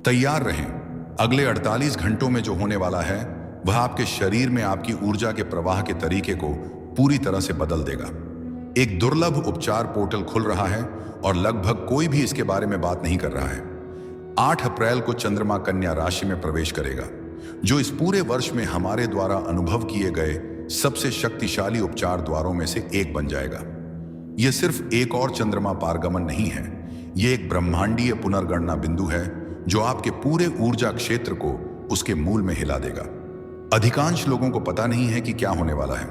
तैयार रहें। अगले 48 घंटों में जो होने वाला है वह आपके शरीर में आपकी ऊर्जा के प्रवाह के तरीके को पूरी तरह से बदल देगा। एक दुर्लभ उपचार पोर्टल खुल रहा है और लगभग कोई भी इसके बारे में बात नहीं कर रहा है। 8 अप्रैल को चंद्रमा कन्या राशि में प्रवेश करेगा, जो इस पूरे वर्ष में हमारे द्वारा अनुभव किए गए सबसे शक्तिशाली उपचार द्वारों में से एक बन जाएगा। यह सिर्फ एक और चंद्रमा पारगमन नहीं है, यह एक ब्रह्मांडीय पुनर्गणना बिंदु है जो आपके पूरे ऊर्जा क्षेत्र को उसके मूल में हिला देगा। अधिकांश लोगों को पता नहीं है कि क्या होने वाला है,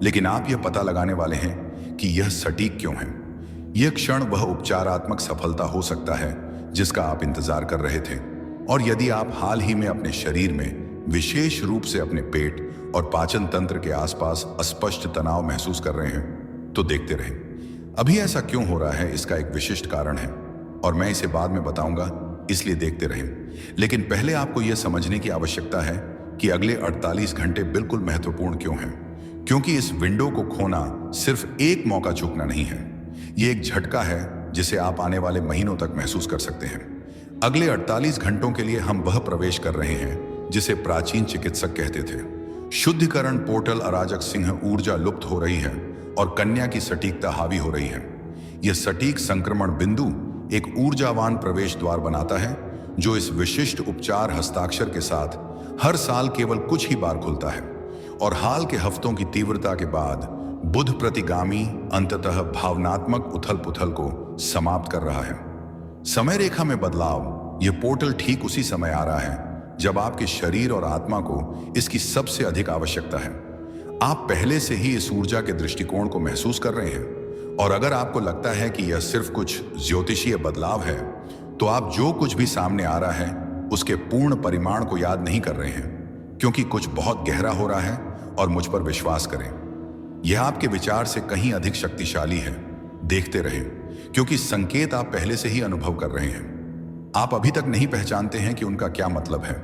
लेकिन आप यह पता लगाने वाले हैं कि यह सटीक क्यों है। यह क्षण वह उपचारात्मक सफलता हो सकता है जिसका आप इंतजार कर रहे थे। और यदि आप हाल ही में अपने शरीर में, विशेष रूप से अपने पेट और पाचन तंत्र के आसपास अस्पष्ट तनाव महसूस कर रहे हैं, तो देखते रहें। अभी ऐसा क्यों हो रहा है, इसका एक विशिष्ट कारण है और मैं इसे बाद में बताऊंगा, इसलिए देखते रहें। लेकिन पहले आपको यह समझने की आवश्यकता है कि अगले 48 घंटे बिल्कुल महत्वपूर्ण क्यों हैं। क्योंकि इस विंडो को खोना सिर्फ एक मौका चूकना नहीं है, यह एक झटका है जिसे आप आने वाले महीनों तक महसूस कर सकते हैं। अगले 48 घंटों के लिए हम वह प्रवेश कर रहे हैं जिसे प्राचीन चिकित्सक कहते थे। शुद्धिकरण पोर्टल अराजक सिंह ऊर्जा लुप्त हो रही है और कन्या की सटीकता हावी हो रही है। यह सटीक संक्रमण बिंदु एक ऊर्जावान प्रवेश द्वार बनाता है जो इस विशिष्ट उपचार हस्ताक्षर के साथ हर साल केवल कुछ ही बार खुलता है। और हाल के हफ्तों की तीव्रता के बाद बुध प्रतिगामी अंततः भावनात्मक उथल पुथल को समाप्त कर रहा है। समय रेखा में बदलाव, यह पोर्टल ठीक उसी समय आ रहा है जब आपके शरीर और आत्मा को इसकी सबसे अधिक आवश्यकता है। आप पहले से ही इस ऊर्जा के दृष्टिकोण को महसूस कर रहे हैं, और अगर आपको लगता है कि यह सिर्फ कुछ ज्योतिषीय बदलाव है, तो आप जो कुछ भी सामने आ रहा है उसके पूर्ण परिमाण को याद नहीं कर रहे हैं, क्योंकि कुछ बहुत गहरा हो रहा है। और मुझ पर विश्वास करें, यह आपके विचार से कहीं अधिक शक्तिशाली है। देखते रहें, क्योंकि संकेत आप पहले से ही अनुभव कर रहे हैं। आप अभी तक नहीं पहचानते हैं कि उनका क्या मतलब है।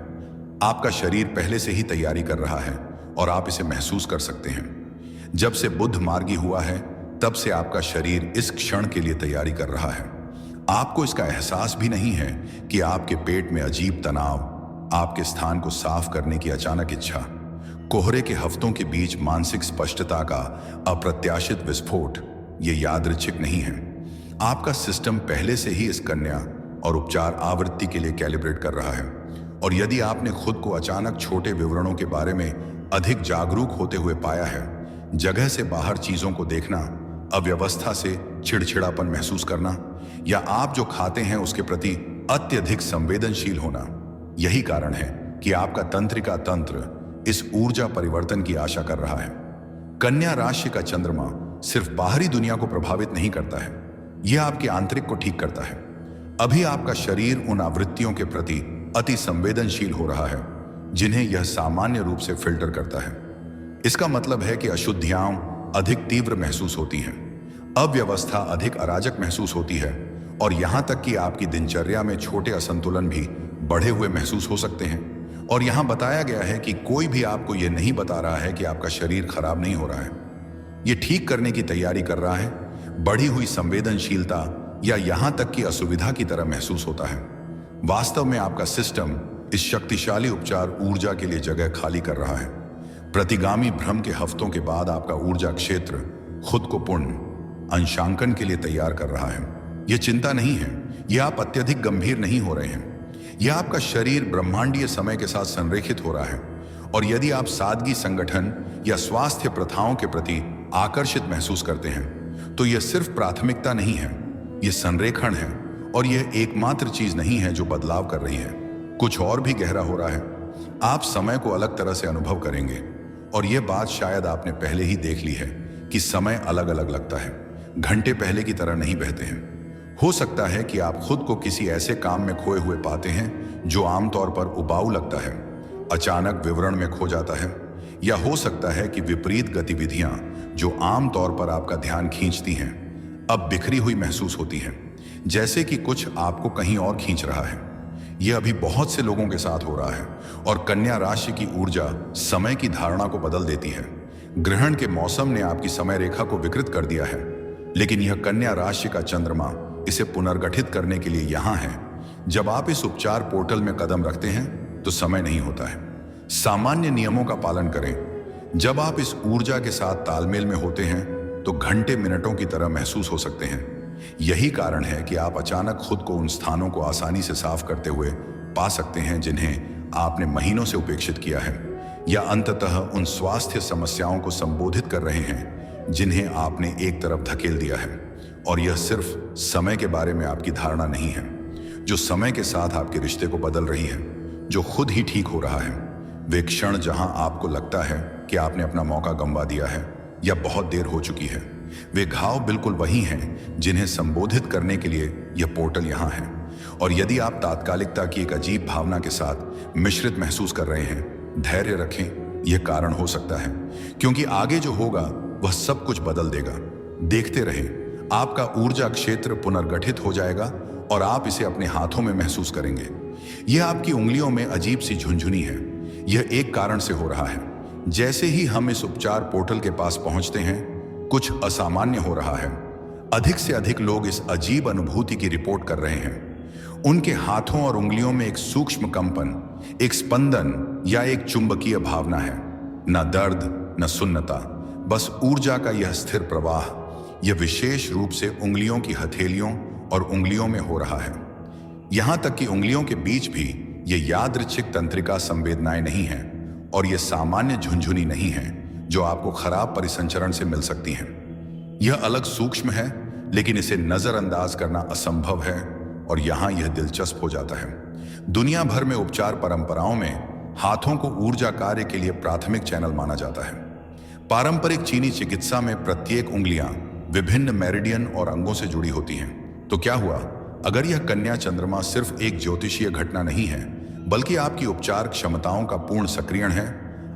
आपका शरीर पहले से ही तैयारी कर रहा है और आप इसे महसूस कर सकते हैं। जब से बुध मार्गी हुआ है, तब से आपका शरीर इस क्षण के लिए तैयारी कर रहा है। आपको इसका एहसास भी नहीं है कि आपके पेट में अजीब तनाव, आपके स्थान को साफ करने की अचानक इच्छा, कोहरे के हफ्तों के बीच मानसिक स्पष्टता का अप्रत्याशित विस्फोट, ये यादृच्छिक नहीं है। आपका सिस्टम पहले से ही इस कन्या और उपचार आवृत्ति के लिए कैलिब्रेट कर रहा है। और यदि आपने खुद को अचानक छोटे विवरणों के बारे में अधिक जागरूक होते हुए पाया है, जगह से बाहर चीजों को देखना, अव्यवस्था से चिड़चिड़ापन महसूस करना, या आप जो खाते हैं उसके प्रति अत्यधिक संवेदनशील होना, यही कारण है कि आपका तंत्रिका तंत्र इस ऊर्जा परिवर्तन की आशा कर रहा है। कन्या राशि का चंद्रमा सिर्फ बाहरी दुनिया को प्रभावित नहीं करता है, यह आपके आंतरिक को ठीक करता है। अभी आपका शरीर उन आवृत्तियों के प्रति अति संवेदनशील हो रहा है जिन्हें यह सामान्य रूप से फिल्टर करता है। इसका मतलब है कि अशुद्धियां अधिक तीव्र महसूस होती हैं, अव्यवस्था अधिक अराजक महसूस होती है, और यहां तक कि आपकी दिनचर्या में छोटे असंतुलन भी बढ़े हुए महसूस हो सकते हैं। और यहां बताया गया है कि कोई भी आपको यह नहीं बता रहा है कि आपका शरीर खराब नहीं हो रहा है, यह ठीक करने की तैयारी कर रहा है। बढ़ी हुई संवेदनशीलता या यहां तक कि असुविधा की तरह महसूस होता है। वास्तव में आपका सिस्टम इस शक्तिशाली उपचार ऊर्जा के लिए जगह खाली कर रहा है। प्रतिगामी भ्रम के हफ्तों के बाद आपका ऊर्जा क्षेत्र खुद को पूर्ण अंशांकन के लिए तैयार कर रहा है। यह चिंता नहीं है, यह आप अत्यधिक गंभीर नहीं हो रहे हैं, यह आपका शरीर ब्रह्मांडीय समय के साथ संरेखित हो रहा है। और यदि आप सादगी, संगठन या स्वास्थ्य प्रथाओं के प्रति आकर्षित महसूस करते हैं, तो यह सिर्फ प्राथमिकता नहीं है, यह संरेखण है। और यह एकमात्र चीज नहीं है जो बदलाव कर रही है, कुछ और भी गहरा हो रहा है। आप समय को अलग तरह से अनुभव करेंगे, और यह बात शायद आपने पहले ही देख ली है कि समय अलग अलग लगता है, घंटे पहले की तरह नहीं बहते हैं। हो सकता है कि आप खुद को किसी ऐसे काम में खोए हुए पाते हैं जो आमतौर पर उबाऊ लगता है, अचानक विवरण में खो जाता है, या हो सकता है कि विपरीत गतिविधियां जो आमतौर पर आपका ध्यान खींचती हैं, अब बिखरी हुई महसूस होती हैं, जैसे कि कुछ आपको कहीं और खींच रहा है। यह अभी बहुत से लोगों के साथ हो रहा है, और कन्या राशि की ऊर्जा समय की धारणा को बदल देती है। ग्रहण के मौसम ने आपकी समय रेखा को विकृत कर दिया है, लेकिन यह कन्या राशि का चंद्रमा इसे पुनर्गठित करने के लिए यहां है, जब आप इस उपचार पोर्टल में कदम रखते हैं तो समय नहीं होता है। सामान्य नियमों का पालन करें। जब आप इस ऊर्जा के साथ तालमेल में होते हैं तो घंटे मिनटों की तरह महसूस हो सकते हैं। यही कारण है कि आप अचानक खुद को उन स्थानों को आसानी से साफ करते हुए पा सकते हैं जिन्हें आपने महीनों से उपेक्षित किया है, या अंततः उन स्वास्थ्य समस्याओं को संबोधित कर रहे हैं जिन्हें आपने एक तरफ धकेल दिया है। और यह सिर्फ समय के बारे में आपकी धारणा नहीं है, जो समय के साथ आपके रिश्ते को बदल रही है, जो खुद ही ठीक हो रहा है। वे क्षण जहां आपको लगता है कि आपने अपना मौका गंवा दिया है या बहुत देर हो चुकी है, वे घाव बिल्कुल वही हैं जिन्हें संबोधित करने के लिए यह पोर्टल यहाँ है। और यदि आप तात्कालिकता की एक अजीब भावना के साथ मिश्रित महसूस कर रहे हैं, धैर्य रखें। यह कारण हो सकता है क्योंकि आगे जो होगा वह सब कुछ बदल देगा। देखते रहें, आपका ऊर्जा क्षेत्र पुनर्गठित हो जाएगा और आप इसे अपने हाथों में महसूस करेंगे। यह आपकी उंगलियों में अजीब सी झुनझुनी है। यह एक कारण से हो रहा है। जैसे ही हम इस उपचार पोर्टल के पास पहुंचते हैं, कुछ असामान्य हो रहा है। अधिक से अधिक लोग इस अजीब अनुभूति की रिपोर्ट कर रहे हैं। उनके हाथों और उंगलियों में एक सूक्ष्म कंपन, एक स्पंदन या एक चुंबकीय भावना है। न दर्द, न सुन्नता, बस ऊर्जा का यह स्थिर प्रवाह। यह विशेष रूप से उंगलियों की हथेलियों और उंगलियों में हो रहा है। यहां तक कि उंगलियों के बीच भी ये यादृच्छिक तंत्रिका संवेदनाएं नहीं हैं, और ये सामान्य झुनझुनी नहीं है जो आपको खराब परिसंचरण से मिल सकती हैं। यह अलग सूक्ष्म है, लेकिन इसे नजरअंदाज करना असंभव है। और यहां यह दिलचस्प हो जाता है। दुनिया भर में उपचार परंपराओं में हाथों को ऊर्जा कार्य के लिए प्राथमिक चैनल माना जाता है। पारंपरिक चीनी चिकित्सा में प्रत्येक उंगलियां विभिन्न मेरिडियन और अंगों से जुड़ी होती हैं। तो क्या हुआ अगर यह कन्या चंद्रमा सिर्फ एक ज्योतिषीय घटना नहीं है, बल्कि आपकी उपचार क्षमताओं का पूर्ण सक्रियण है?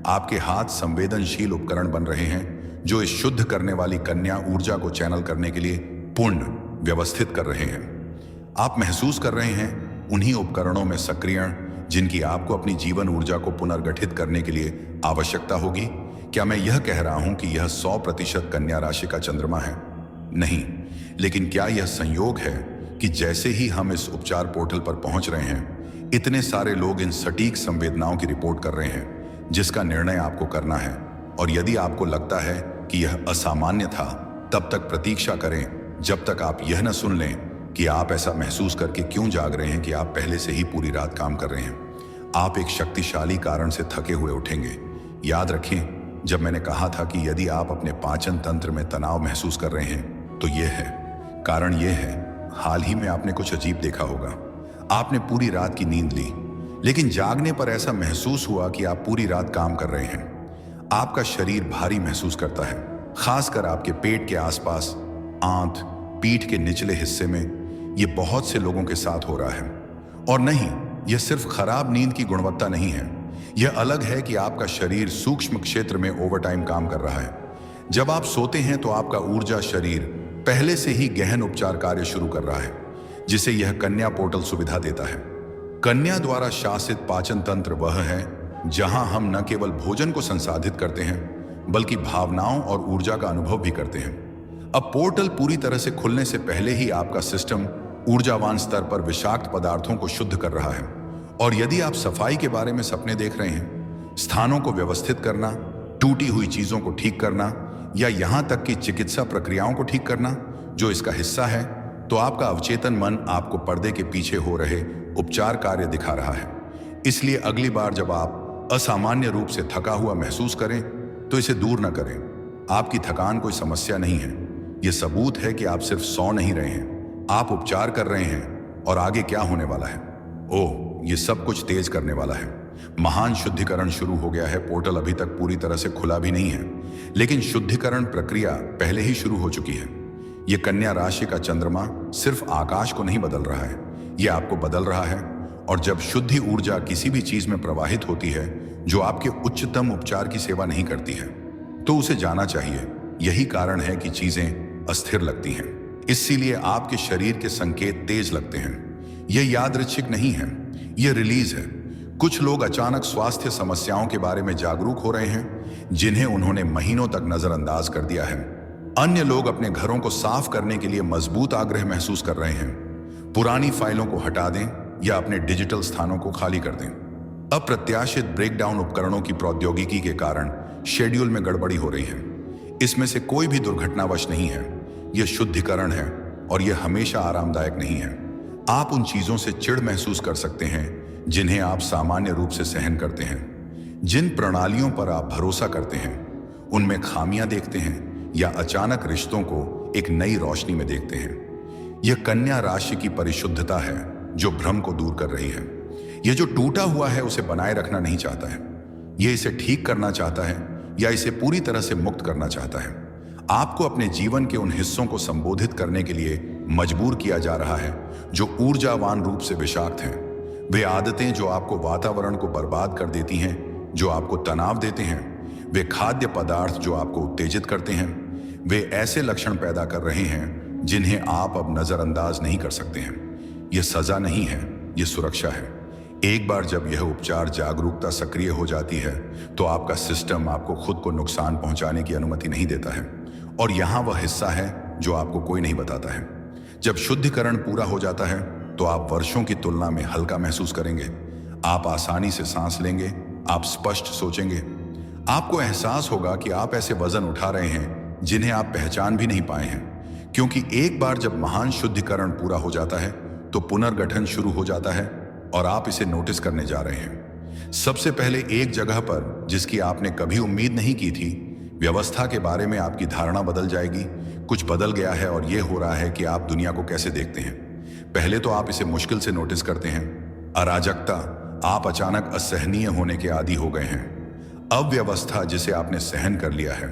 आपके हाथ संवेदनशील उपकरण बन रहे हैं जो इस शुद्ध करने वाली कन्या ऊर्जा को चैनल करने के लिए पूर्ण व्यवस्थित कर रहे हैं। आप महसूस कर रहे हैं उन्हीं उपकरणों में सक्रियण जिनकी आपको अपनी जीवन ऊर्जा को पुनर्गठित करने के लिए आवश्यकता होगी। क्या मैं यह कह रहा हूं कि यह 100% कन्या राशि का चंद्रमा है? नहीं, लेकिन क्या यह संयोग है कि जैसे ही हम इस उपचार पोर्टल पर पहुंच रहे हैं, इतने सारे लोग इन सटीक संवेदनाओं की रिपोर्ट कर रहे हैं जिसका निर्णय आपको करना है। और यदि आपको लगता है कि यह असामान्य था, तब तक प्रतीक्षा करें जब तक आप यह न सुन लें कि आप ऐसा महसूस करके क्यों जाग रहे हैं कि आप पहले से ही पूरी रात काम कर रहे हैं। आप एक शक्तिशाली कारण से थके हुए उठेंगे। याद रखें, जब मैंने कहा था कि यदि आप अपने पाचन तंत्र में तनाव महसूस कर रहे हैं, तो यह है कारण। यह है, हाल ही में आपने कुछ अजीब देखा होगा। आपने पूरी रात की नींद ली, लेकिन जागने पर ऐसा महसूस हुआ कि आप पूरी रात काम कर रहे हैं। आपका शरीर भारी महसूस करता है, खासकर आपके पेट के आसपास, आंत, पीठ के निचले हिस्से में। यह बहुत से लोगों के साथ हो रहा है। और नहीं, यह सिर्फ खराब नींद की गुणवत्ता नहीं है। यह अलग है कि आपका शरीर सूक्ष्म क्षेत्र में ओवरटाइम काम कर रहा है। जब आप सोते हैं तो आपका ऊर्जा शरीर पहले से ही गहन उपचार कार्य शुरू कर रहा है, जिसे यह कन्या पोर्टल सुविधा देता है। कन्या द्वारा शासित पाचन तंत्र वह है जहां हम न केवल भोजन को संसाधित करते हैं, बल्कि भावनाओं और ऊर्जा का अनुभव भी करते हैं। अब पोर्टल पूरी तरह से खुलने से पहले ही आपका सिस्टम ऊर्जावान स्तर पर विषाक्त पदार्थों को शुद्ध कर रहा है। और यदि आप सफाई के बारे में सपने देख रहे हैं, स्थानों को व्यवस्थित करना, टूटी हुई चीजों को ठीक करना, या यहां तक कि चिकित्सा प्रक्रियाओं को ठीक करना जो इसका हिस्सा है, तो आपका अवचेतन मन आपको पर्दे के पीछे हो रहे उपचार कार्य दिखा रहा है। इसलिए अगली बार जब आप असामान्य रूप से थका हुआ महसूस करें, तो इसे दूर न करें। आपकी थकान कोई समस्या नहीं है, यह सबूत है कि आप सिर्फ सो नहीं रहे हैं, आप उपचार कर रहे हैं। और आगे क्या होने वाला है? ओह, यह सब कुछ तेज करने वाला है। महान शुद्धिकरण शुरू हो गया है। पोर्टल अभी तक पूरी तरह से खुला भी नहीं है, लेकिन शुद्धिकरण प्रक्रिया पहले ही शुरू हो चुकी है। यह कन्या राशि का चंद्रमा सिर्फ आकाश को नहीं बदल रहा है, यह आपको बदल रहा है। और जब शुद्धि ऊर्जा किसी भी चीज में प्रवाहित होती है जो आपके उच्चतम उपचार की सेवा नहीं करती है, तो उसे जाना चाहिए। यही कारण है कि चीजें अस्थिर लगती हैं। इसीलिए आपके शरीर के संकेत तेज लगते हैं। यह यादृच्छिक नहीं है, यह रिलीज है। कुछ लोग अचानक स्वास्थ्य समस्याओं के बारे में जागरूक हो रहे हैं जिन्हें उन्होंने महीनों तक नजरअंदाज कर दिया है। अन्य लोग अपने घरों को साफ करने के लिए मजबूत आग्रह महसूस कर रहे हैं। पुरानी फाइलों को हटा दें, या अपने डिजिटल स्थानों को खाली कर दें। अप्रत्याशित ब्रेकडाउन उपकरणों की प्रौद्योगिकी के कारण शेड्यूल में गड़बड़ी हो रही है। इसमें से कोई भी दुर्घटनावश नहीं है, यह शुद्धिकरण है और यह हमेशा आरामदायक नहीं है। आप उन चीजों से चिढ़ महसूस कर सकते हैं जिन्हें आप सामान्य रूप से सहन करते हैं। जिन प्रणालियों पर आप भरोसा करते हैं उनमें खामियां देखते हैं या अचानक रिश्तों को एक नई रोशनी में देखते हैं। यह कन्या राशि की परिशुद्धता है जो भ्रम को दूर कर रही है। यह जो टूटा हुआ है उसे बनाए रखना नहीं चाहता है, यह इसे ठीक करना चाहता है या इसे पूरी तरह से मुक्त करना चाहता है। आपको अपने जीवन के उन हिस्सों को संबोधित करने के लिए मजबूर किया जा रहा है जो ऊर्जावान रूप से विषाक्त हैं। वे आदतें जो आपको वातावरण को बर्बाद कर देती हैं, जो आपको तनाव देते हैं, वे खाद्य पदार्थ जो आपको उत्तेजित करते हैं, वे ऐसे लक्षण पैदा कर रहे हैं जिन्हें आप अब नजरअंदाज नहीं कर सकते हैं। यह सजा नहीं है, यह सुरक्षा है। एक बार जब यह उपचार जागरूकता सक्रिय हो जाती है तो आपका सिस्टम आपको खुद को नुकसान पहुंचाने की अनुमति नहीं देता है, और यहां वह हिस्सा है जो आपको कोई नहीं बताता है। जब शुद्धिकरण पूरा हो जाता है तो आप वर्षों की तुलना में हल्का महसूस करेंगे। आप आसानी से सांस लेंगे, आप स्पष्ट सोचेंगे। आपको एहसास होगा कि आप ऐसे वजन उठा रहे हैं जिन्हें आप पहचान भी नहीं पाए हैं, क्योंकि एक बार जब महान शुद्धिकरण पूरा हो जाता है तो पुनर्गठन शुरू हो जाता है और आप इसे नोटिस करने जा रहे हैं। सबसे पहले एक जगह पर जिसकी आपने कभी उम्मीद नहीं की थी, व्यवस्था के बारे में आपकी धारणा बदल जाएगी। कुछ बदल गया है और यह हो रहा है कि आप दुनिया को कैसे देखते हैं। पहले तो आप इसे मुश्किल से नोटिस करते हैं। अराजकता, आप अचानक असहनीय होने के आदी हो गए हैं। अव्यवस्था, जिसे आपने सहन कर लिया है।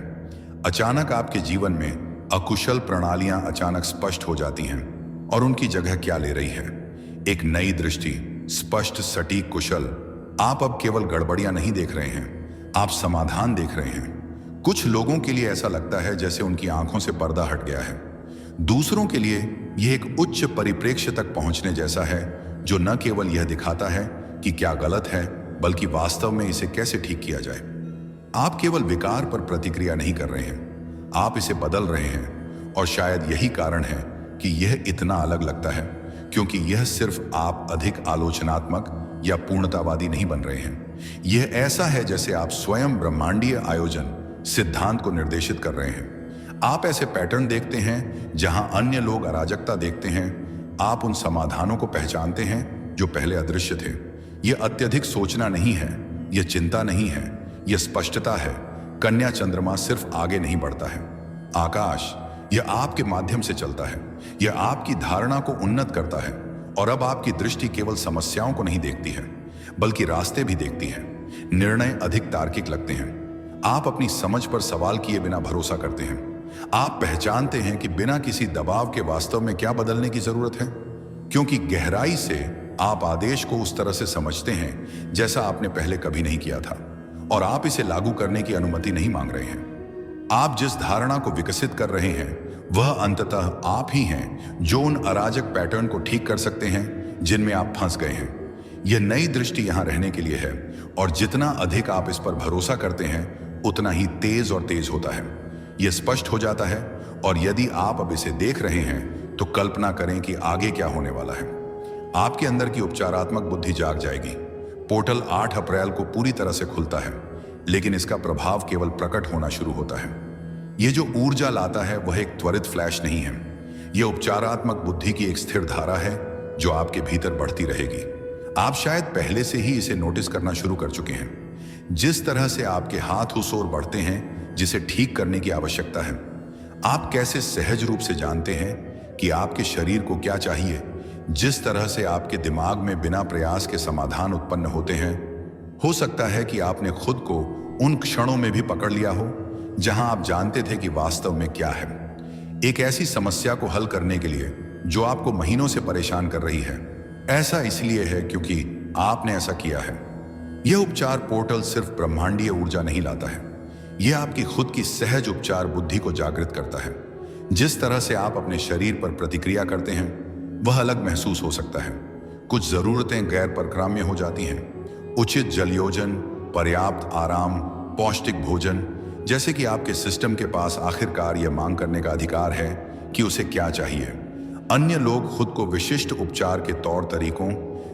अचानक आपके जीवन में अकुशल प्रणालियां अचानक स्पष्ट हो जाती हैं और उनकी जगह क्या ले रही है? एक नई दृष्टि, स्पष्ट, सटीक, कुशल। आप अब केवल गड़बड़ियां नहीं देख रहे हैं, आप समाधान देख रहे हैं। कुछ लोगों के लिए ऐसा लगता है जैसे उनकी आंखों से पर्दा हट गया है। दूसरों के लिए यह एक उच्च परिप्रेक्ष्य तक पहुंचने जैसा है जो न केवल यह दिखाता है कि क्या गलत है, बल्कि वास्तव में इसे कैसे ठीक किया जाए। आप केवल विकार पर प्रतिक्रिया नहीं कर रहे हैं, आप इसे बदल रहे हैं। और शायद यही कारण है कि यह इतना अलग लगता है, क्योंकि यह सिर्फ आप अधिक आलोचनात्मक या पूर्णतावादी नहीं बन रहे हैं। यह ऐसा है जैसे आप स्वयं ब्रह्मांडीय आयोजन सिद्धांत को निर्देशित कर रहे हैं। आप ऐसे पैटर्न देखते हैं जहां अन्य लोग अराजकता देखते हैं। आप उन समाधानों को पहचानते हैं जो पहले अदृश्य थे। यह अत्यधिक सोचना नहीं है, यह चिंता नहीं है, यह स्पष्टता है। कन्या चंद्रमा सिर्फ आगे नहीं बढ़ता है, आकाश, यह आपके माध्यम से चलता है। यह आपकी धारणा को उन्नत करता है और अब आपकी दृष्टि केवल समस्याओं को नहीं देखती है, बल्कि रास्ते भी देखती है। निर्णय अधिक तार्किक लगते हैं। आप अपनी समझ पर सवाल किए बिना भरोसा करते हैं। आप पहचानते हैं कि बिना किसी दबाव के वास्तव में क्या बदलने की जरूरत है, क्योंकि गहराई से आप आदेश को उस तरह से समझते हैं जैसा आपने पहले कभी नहीं किया था, और आप इसे लागू करने की अनुमति नहीं मांग रहे हैं। आप जिस धारणा को विकसित कर रहे हैं वह अंततः आप ही हैं जो उन अराजक पैटर्न को ठीक कर सकते हैं जिनमें आप फंस गए हैं। यह नई दृष्टि यहां रहने के लिए है, और जितना अधिक आप इस पर भरोसा करते हैं उतना ही तेज और तेज होता है। यह स्पष्ट हो जाता है, और यदि आप अब इसे देख रहे हैं तो कल्पना करें कि आगे क्या होने वाला है। आपके अंदर की उपचारात्मक बुद्धि जाग जाएगी। पोर्टल 8 अप्रैल को पूरी तरह से खुलता है, लेकिन इसका प्रभाव केवल प्रकट होना शुरू होता है। यह जो ऊर्जा लाता है वह एक त्वरित फ्लैश नहीं है। यह उपचारात्मक बुद्धि की एक स्थिर धारा है जो आपके भीतर बढ़ती रहेगी। आप शायद पहले से ही इसे नोटिस करना शुरू कर चुके हैं। जिस तरह से आपके हाथ उस ओर बढ़ते हैं जिसे ठीक करने की आवश्यकता है। आप कैसे सहज रूप से जानते हैं कि आपके शरीर को क्या चाहिए। जिस तरह से आपके दिमाग में बिना प्रयास के समाधान उत्पन्न होते हैं। हो सकता है कि आपने खुद को उन क्षणों में भी पकड़ लिया हो जहां आप जानते थे कि वास्तव में क्या है। एक ऐसी समस्या को हल करने के लिए जो आपको महीनों से परेशान कर रही है। ऐसा इसलिए है क्योंकि आपने ऐसा किया है। यह उपचार पोर्टल सिर्फ ब्रह्मांडीय ऊर्जा नहीं लाता है, यह आपकी खुद की सहज उपचार बुद्धि को जागृत करता है। जिस तरह से आप अपने शरीर पर प्रतिक्रिया करते हैं वह अलग महसूस हो सकता है। कुछ जरूरतें गैर परक्राम्य हो जाती हैं। उचित जलयोजन, पर्याप्त आराम, पौष्टिक भोजन, जैसे कि आपके सिस्टम के पास आखिरकार यह मांग करने का अधिकार है कि उसे क्या चाहिए। अन्य लोग खुद को विशिष्ट उपचार के तौर तरीकों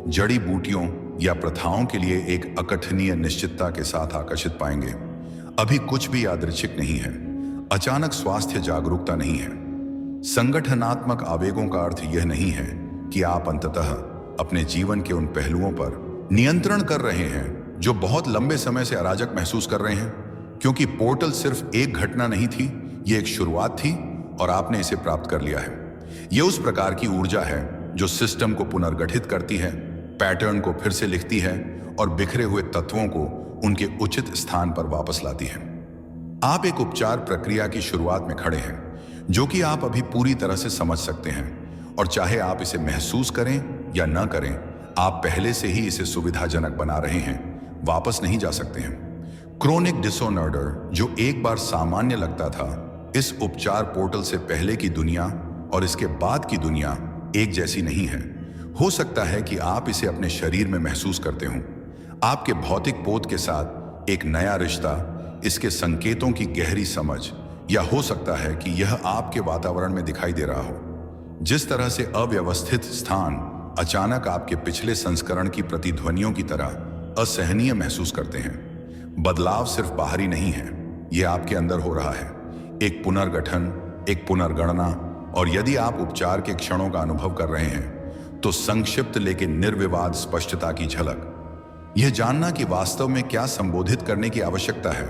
जड़ी बूटियों या प्रथाओं के लिए एक अकथनीय निश्चितता के साथ आकर्षित पाएंगे। अभी कुछ भी यादृच्छिक नहीं है, अचानक स्वास्थ्य जागरूकता नहीं है। संगठनात्मक आवेगों का अर्थ यह नहीं है कि आप अंततः अपने जीवन के उन पहलुओं पर नियंत्रण कर रहे हैं जो बहुत लंबे समय से अराजक महसूस कर रहे हैं, क्योंकि पोर्टल सिर्फ एक घटना नहीं थी, यह एक शुरुआत थी और आपने इसे प्राप्त कर लिया है। यह उस प्रकार की ऊर्जा है जो सिस्टम को पुनर्गठित करती है, पैटर्न को फिर से लिखती है और बिखरे हुए तत्वों को उनके उचित स्थान पर वापस लाती है। आप एक उपचार प्रक्रिया की शुरुआत में खड़े हैं जो कि आप अभी पूरी तरह से समझ सकते हैं, और चाहे आप इसे महसूस करें या न करें, आप पहले से ही इसे सुविधाजनक बना रहे हैं, वापस नहीं जा सकते हैं। क्रोनिक डिसऑर्डर जो एक बार सामान्य लगता था, इस उपचार पोर्टल से पहले की दुनिया और इसके बाद की दुनिया एक जैसी नहीं है। हो सकता है कि आप इसे अपने शरीर में महसूस करते हों, आपके भौतिक पोत के साथ एक नया रिश्ता, इसके संकेतों की गहरी समझ, या हो सकता है कि यह आपके वातावरण में दिखाई दे रहा हो। जिस तरह से अव्यवस्थित स्थान अचानक आपके पिछले संस्करण की प्रतिध्वनियों की तरह असहनीय महसूस करते हैं। बदलाव सिर्फ बाहरी नहीं है, यह आपके अंदर हो रहा है, एक पुनर्गठन, एक पुनर्गणना। और यदि आप उपचार के क्षणों का अनुभव कर रहे हैं तो संक्षिप्त लेकिन निर्विवाद स्पष्टता की झलक, यह जानना कि वास्तव में क्या संबोधित करने की आवश्यकता है,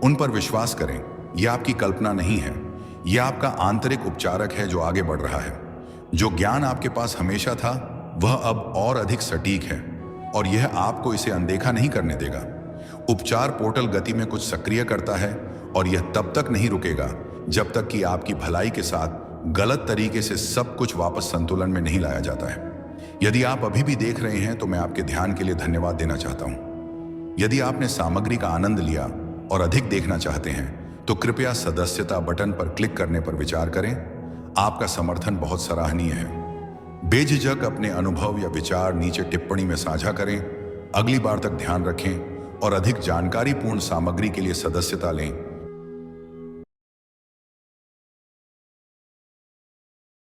उन पर विश्वास करें। यह आपकी कल्पना नहीं है, यह आपका आंतरिक उपचारक है जो आगे बढ़ रहा है। जो ज्ञान आपके पास हमेशा था वह अब और अधिक सटीक है, और यह आपको इसे अनदेखा नहीं करने देगा। उपचार पोर्टल गति में कुछ सक्रिय करता है, और यह तब तक नहीं रुकेगा जब तक कि आपकी भलाई के साथ गलत तरीके से सब कुछ वापस संतुलन में नहीं लाया जाता है। यदि आप अभी भी देख रहे हैं तो मैं आपके ध्यान के लिए धन्यवाद देना चाहता हूं। यदि आपने सामग्री का आनंद लिया और अधिक देखना चाहते हैं तो कृपया सदस्यता बटन पर क्लिक करने पर विचार करें। आपका समर्थन बहुत सराहनीय है। बेझिझक अपने अनुभव या विचार नीचे टिप्पणी में साझा करें। अगली बार तक ध्यान रखें और अधिक जानकारीपूर्ण सामग्री के लिए सदस्यता लें।